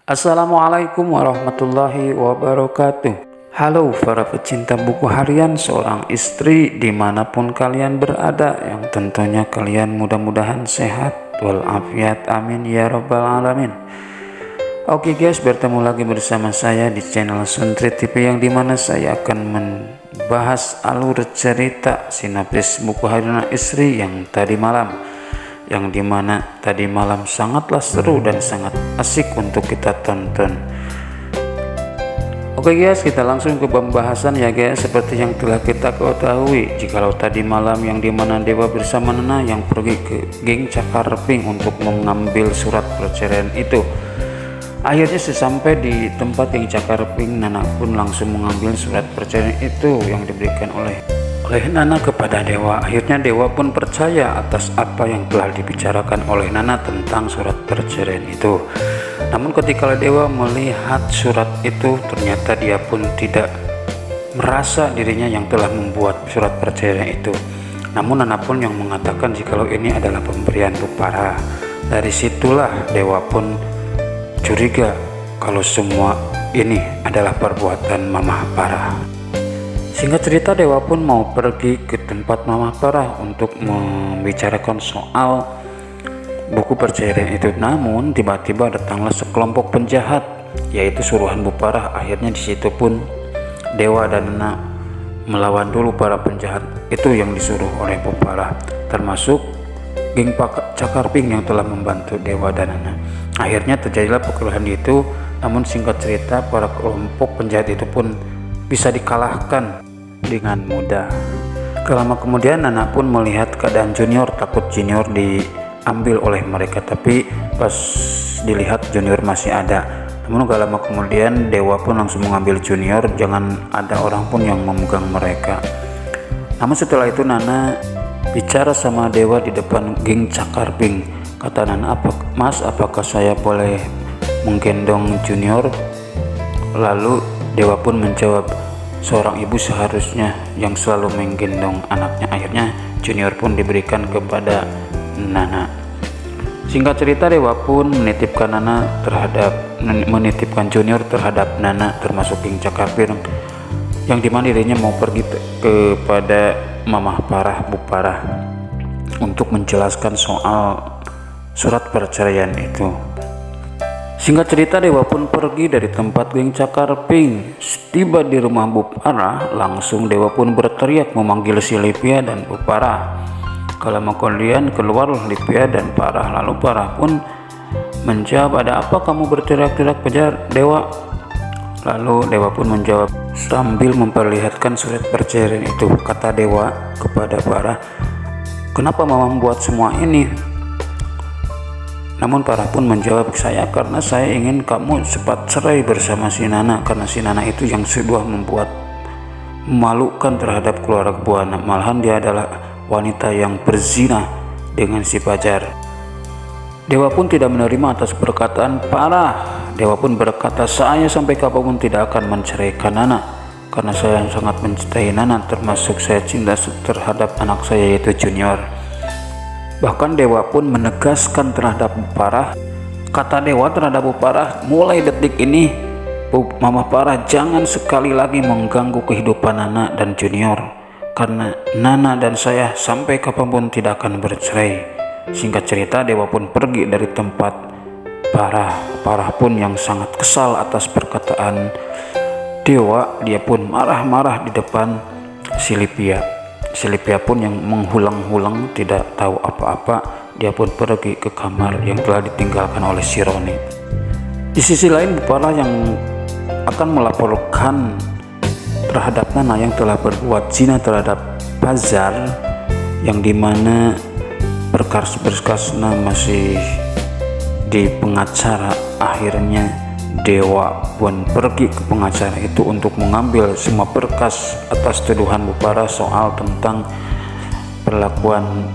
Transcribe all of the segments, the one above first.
Assalamualaikum warahmatullahi wabarakatuh. Halo para pecinta buku harian seorang istri dimanapun kalian berada, yang tentunya kalian mudah-mudahan sehat walafiat, amin ya rabbal alamin. Oke guys, bertemu lagi bersama saya di channel Suntri TV, yang dimana saya akan membahas alur cerita sinopsis buku harian istri yang tadi malam, yang dimana tadi malam sangatlah seru dan sangat asik untuk kita tonton. Oke guys, kita langsung ke pembahasan ya guys. Seperti yang telah kita ketahui, jikalau tadi malam yang dimana Dewa bersama Nana yang pergi ke geng Cakarping untuk mengambil surat perceraian itu, akhirnya sesampai di tempat geng Cakarping, Nana pun langsung mengambil surat perceraian itu yang diberikan oleh Nana kepada Dewa. Akhirnya Dewa pun percaya atas apa yang telah dibicarakan oleh Nana tentang surat perceraian itu. Namun ketika Dewa melihat surat itu, ternyata dia pun tidak merasa dirinya yang telah membuat surat perceraian itu. Namun Nana pun yang mengatakan jikalau ini adalah pemberian Bupara. Dari situlah Dewa pun curiga kalau semua ini adalah perbuatan Mamah Parah. Singkat cerita, Dewa pun mau pergi ke tempat Mamah Parah untuk membicarakan soal buku perceraian itu. Namun tiba-tiba datanglah sekelompok penjahat, yaitu suruhan Bupara. Akhirnya di situ pun Dewa dan Nana melawan dulu para penjahat itu yang disuruh oleh Bupara, termasuk geng Cakarping yang telah membantu Dewa dan Nana. Akhirnya terjadilah perkelahian itu. Namun singkat cerita, para kelompok penjahat itu pun bisa dikalahkan dengan mudah. Lama kemudian Nana pun melihat keadaan Junior, takut Junior diambil oleh mereka, tapi pas dilihat Junior masih ada. Namun gak lama kemudian Dewa pun langsung mengambil Junior, jangan ada orang pun yang memegang mereka. Namun setelah itu Nana bicara sama Dewa di depan geng Cakarping. Kata Nana, Mas, apakah saya boleh menggendong Junior? Lalu Dewa pun menjawab, seorang ibu seharusnya yang selalu menggendong anaknya. Akhirnya Junior pun diberikan kepada Nana. Singkat cerita, Dewa pun menitipkan Junior terhadap Nana, termasuk geng Cakarping, yang dimana dirinya mau pergi kepada Mamah Parah Bupara untuk menjelaskan soal surat perceraian itu. Singkat cerita, Dewa pun pergi dari tempat geng Cakarping. Tiba di rumah Bupara, langsung Dewa pun berteriak memanggil si Lipia dan Bupara. Lama kemudian keluar Lipia dan Parah. Lalu Parah pun menjawab, ada apa kamu berteriak-teriak, kejar Dewa? Lalu Dewa pun menjawab sambil memperlihatkan surat perceraian itu. Kata Dewa kepada Parah, kenapa mama membuat semua ini? Namun Parah pun menjawab, karena saya ingin kamu cepat cerai bersama si Nana, karena si Nana itu yang sudah membuat memalukan terhadap keluarga Buana. Malahan dia adalah wanita yang berzina dengan si Fajar. Dewa pun tidak menerima atas perkataan Parah. Dewa pun berkata, saya sampai kapanpun tidak akan menceraikan Nana, karena saya sangat mencintai Nana, termasuk saya cinta terhadap anak saya yaitu Junior. Bahkan Dewa pun menegaskan terhadap Parah. Kata Dewa terhadap Parah, mulai detik ini Mamah Parah jangan sekali lagi mengganggu kehidupan Nana dan Junior, karena Nana dan saya sampai kapanpun tidak akan bercerai. Singkat cerita, Dewa pun pergi dari tempat Parah. Parah pun yang sangat kesal atas perkataan Dewa. Dia pun marah-marah di depan si Lipia. Si Lipia pun yang menghulang-hulang tidak tahu apa-apa. Dia pun pergi ke kamar yang telah ditinggalkan oleh si Roni. Di sisi lain, Bupara yang akan melaporkan terhadap Nana yang telah berbuat zina terhadap Fajar, yang dimana berkas-berkas masih di pengacara. Akhirnya Dewa pun pergi ke pengacara itu untuk mengambil semua berkas atas tuduhan Bupara soal tentang perlakuan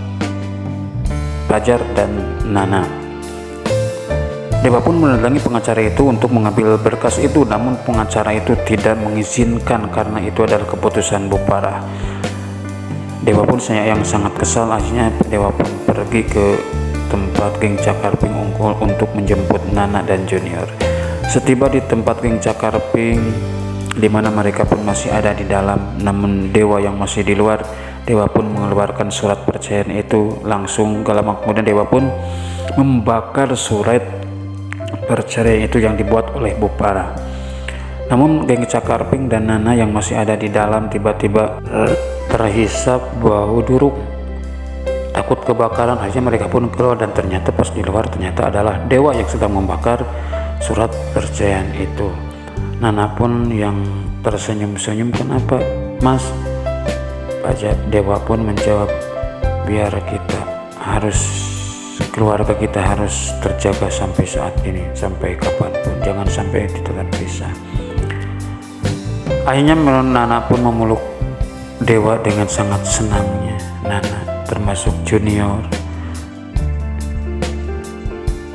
Fajar dan Nana. Dewa pun mendatangi pengacara itu untuk mengambil berkas itu, namun pengacara itu tidak mengizinkan karena itu adalah keputusan Bupara. Dewa pun yang sangat kesal. Akhirnya Dewa pun pergi ke tempat geng Cakarping Unggul untuk menjemput Nana dan Junior. Setiba di tempat geng Cakarping, di mana mereka pun masih ada di dalam, namun dewa yang masih di luar, dewa pun mengeluarkan surat perceraian itu langsung. Gak lama kemudian dewa pun membakar surat perceraian itu yang dibuat oleh Bupara. Namun geng Cakarping dan Nana yang masih ada di dalam tiba-tiba terhisap bau duruk. Takut kebakaran, akhirnya mereka pun keluar, dan ternyata pas di luar ternyata adalah dewa yang sedang membakar surat perceraian itu. Nana pun yang tersenyum-senyum, "Kenapa, Mas?" Dewa pun menjawab, "Biar kita harus, keluarga kita harus terjaga sampai saat ini, sampai kapanpun, jangan sampai ditelan pisah." Akhirnya Nana pun memeluk dewa dengan sangat senangnya. Nana termasuk Junior,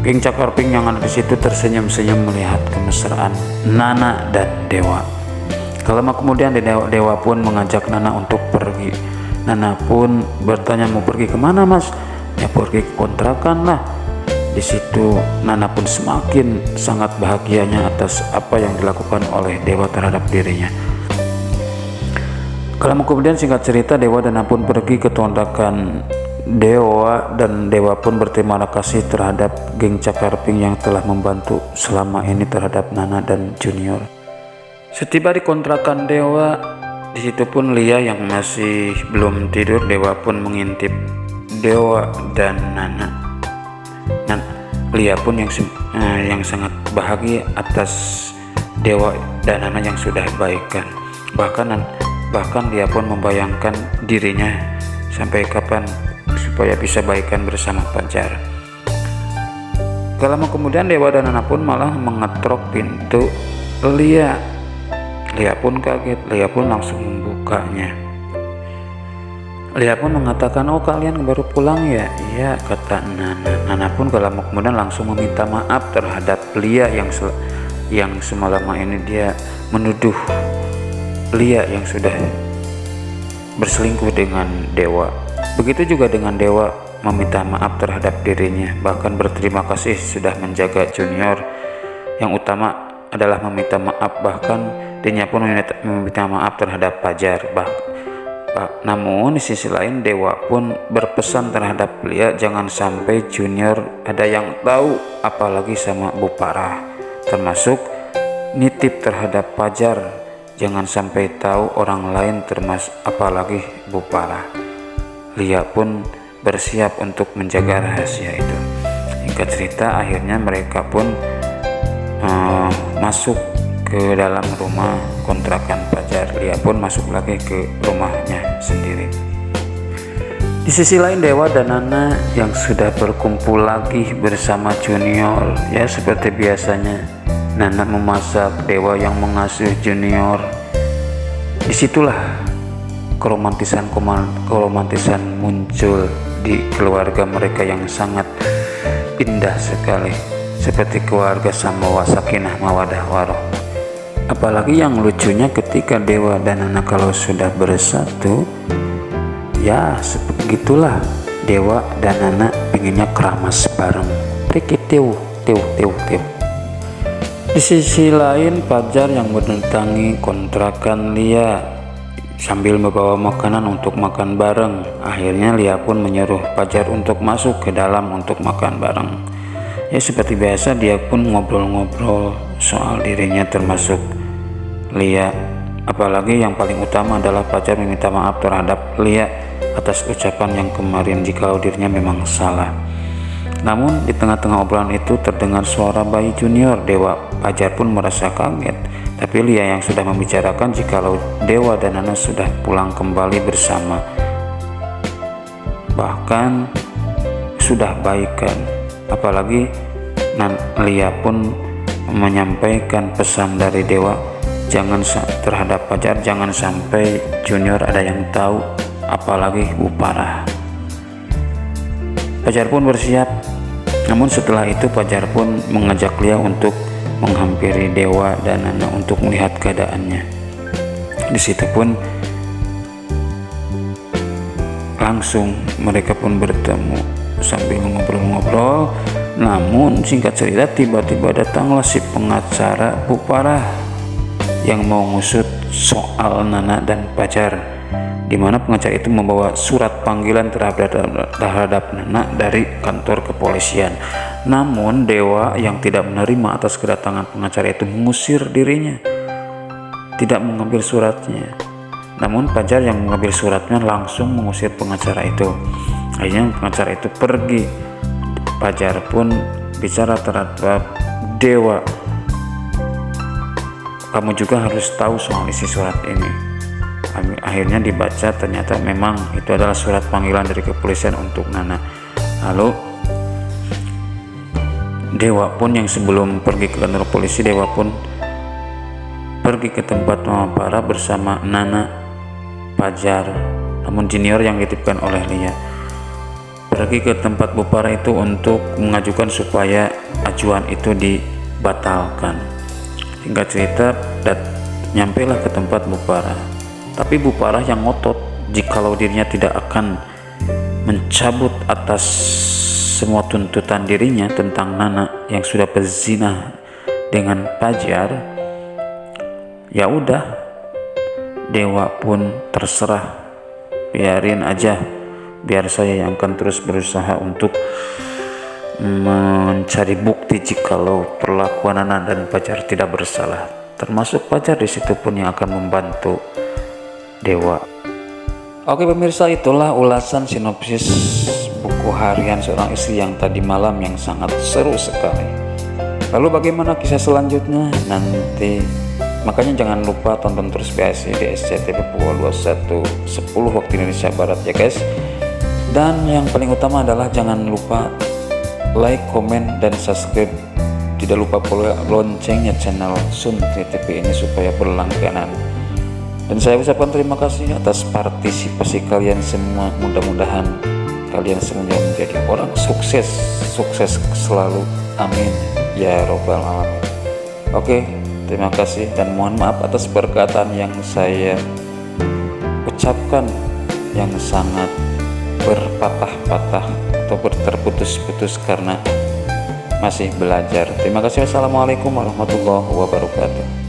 geng Cakarping yang ada di situ tersenyum-senyum melihat kemesraan Nana dan dewa. Lama kemudian dewa pun mengajak Nana untuk pergi. Nana pun bertanya, "Mau pergi kemana, Mas?" "Ya pergi ke kontrakan lah." Di situ Nana pun semakin sangat bahagianya atas apa yang dilakukan oleh dewa terhadap dirinya. Lama kemudian singkat cerita dewa dan Nana pun pergi ke kontrakan dewa, dan dewa pun berterima kasih terhadap geng Cakarping yang telah membantu selama ini terhadap Nana dan Junior. Setiba di kontrakan dewa, di situ pun Lia yang masih belum tidur, dewa pun mengintip dewa dan Nana. Dan Lia pun yang sangat bahagia atas dewa dan Nana yang sudah baikan. Bahkan dia pun membayangkan dirinya sampai kapan supaya bisa baikan bersama Fajar. Gak lama kemudian dewa dan Nana pun malah mengetrok pintu Lia. Lia pun kaget, Lia pun langsung membukanya. Lia pun mengatakan, "Oh, kalian baru pulang ya?" "Iya," kata Nana. Nana pun gak lama kemudian langsung meminta maaf terhadap Lia yang semalam ini dia menuduh Lia yang sudah berselingkuh dengan dewa. Begitu juga dengan dewa meminta maaf terhadap dirinya, bahkan berterima kasih sudah menjaga Junior. Yang utama adalah meminta maaf, bahkan dirinya pun meminta maaf terhadap Fajar. Namun di sisi lain dewa pun berpesan terhadap Lia jangan sampai Junior ada yang tahu, apalagi sama Bupara, termasuk nitip terhadap Fajar, jangan sampai tahu orang lain, termasuk apalagi Bupara. Lia pun bersiap untuk menjaga rahasia itu. Singkat cerita akhirnya mereka pun masuk ke dalam rumah kontrakan Fajar. Lia pun masuk lagi ke rumahnya sendiri. Di sisi lain dewa dan Nana yang sudah berkumpul lagi bersama Junior. Ya seperti biasanya Nana memasak, dewa yang mengasuh Junior. Disitulah keromantisan muncul di keluarga mereka yang sangat indah sekali, seperti keluarga Samawa Sakinah Mawadah Warahmah. Apalagi yang lucunya ketika dewa dan Nana kalau sudah bersatu, ya begitulah dewa dan Nana pinginnya keramas bareng. Tew. Di sisi lain Fajar yang mendatangi kontrakan Lia sambil membawa makanan untuk makan bareng. Akhirnya Lia pun menyuruh Fajar untuk masuk ke dalam untuk makan bareng. Ya seperti biasa dia pun ngobrol-ngobrol soal dirinya termasuk Lia. Apalagi yang paling utama adalah Fajar meminta maaf terhadap Lia atas ucapan yang kemarin jikalau dirinya memang salah. Namun di tengah-tengah obrolan itu terdengar suara bayi Junior. Dewa Fajar pun merasa kaget, tapi Lia yang sudah membicarakan jikalau dewa dan Nana sudah pulang kembali bersama, bahkan sudah baikan. Apalagi Lia pun menyampaikan pesan dari dewa terhadap Fajar, jangan sampai Junior ada yang tahu, apalagi Bupara. Fajar pun bersiap. Namun setelah itu Fajar pun mengajak Lia untuk menghampiri dewa dan Nana untuk melihat keadaannya. Di situ pun langsung mereka pun bertemu sambil ngobrol-ngobrol. Namun singkat cerita, tiba-tiba datanglah si pengacara Bu Parah yang mau ngusut soal Nana dan Fajar, di mana pengacara itu membawa surat panggilan terhadap Nana dari kantor kepolisian. Namun Dewa yang tidak menerima atas kedatangan pengacara itu mengusir dirinya, tidak mengambil suratnya. Namun Fajar yang mengambil suratnya langsung mengusir pengacara itu. Akhirnya pengacara itu pergi. Fajar pun bicara terhadap Dewa, kamu juga harus tahu soal isi surat ini. Akhirnya dibaca, ternyata memang itu adalah surat panggilan dari kepolisian untuk Nana. Lalu Dewa pun yang sebelum pergi ke kantor polisi, Dewa pun pergi ke tempat Mama Parah bersama Nana, Fajar, namun Junior yang dititipkan oleh Lia. Pergi ke tempat Bu Parah itu untuk mengajukan supaya ajuan itu dibatalkan. Singkat cerita, nyampelah ke tempat Bu Parah. Tapi Bu Parah yang ngotot jikalau dirinya tidak akan mencabut atas semua tuntutan dirinya tentang Nana yang sudah berzina dengan Fajar. Ya udah, Dewa pun terserah, biarin aja, biar saya yang akan terus berusaha untuk mencari bukti jikalau perlakuan Nana dan Fajar tidak bersalah. Termasuk Fajar di situ pun yang akan membantu Dewa. Oke pemirsa, itulah ulasan sinopsis buku harian seorang istri yang tadi malam yang sangat seru sekali. Lalu bagaimana kisah selanjutnya? Nanti makanya jangan lupa tonton terus PSI di SCTV pukul 21.10 waktu Indonesia Barat ya guys. Dan yang paling utama adalah jangan lupa like, komen, dan subscribe. Tidak lupa follow loncengnya channel Sun TV ini supaya berlangganan. Dan saya ucapkan terima kasih atas partisipasi kalian semua. Mudah-mudahan kalian semuanya menjadi orang sukses selalu, amin ya robbal alamin. Oke, terima kasih dan mohon maaf atas perkataan yang saya ucapkan yang sangat berpatah-patah atau terputus-putus karena masih belajar. Terima kasih. Wassalamualaikum warahmatullahi wabarakatuh.